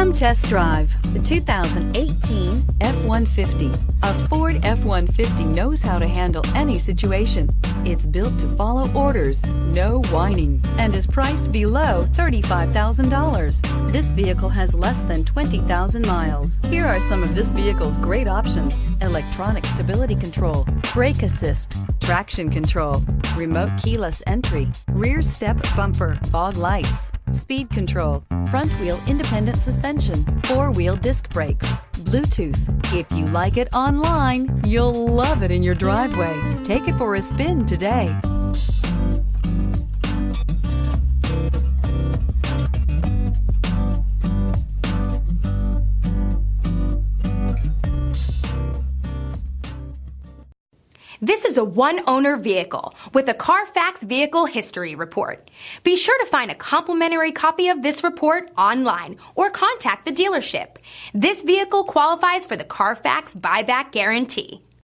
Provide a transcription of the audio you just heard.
Come test drive the 2018 F-150. A Ford F-150 knows how to handle any situation. It's built to follow orders, no whining, and is priced below $35,000. This vehicle has less than 20,000 miles. Here are some of this vehicle's great options: electronic stability control, brake assist, traction control, remote keyless entry, rear step bumper, fog lights, speed control, front wheel independent suspension, four-wheel disc brakes, Bluetooth. If you like it online, you'll love it in your driveway. Take it for a spin today. This is a one-owner vehicle with a CARFAX Vehicle History Report. Be sure to find a complimentary copy of this report online or contact the dealership. This vehicle qualifies for the CARFAX Buyback Guarantee.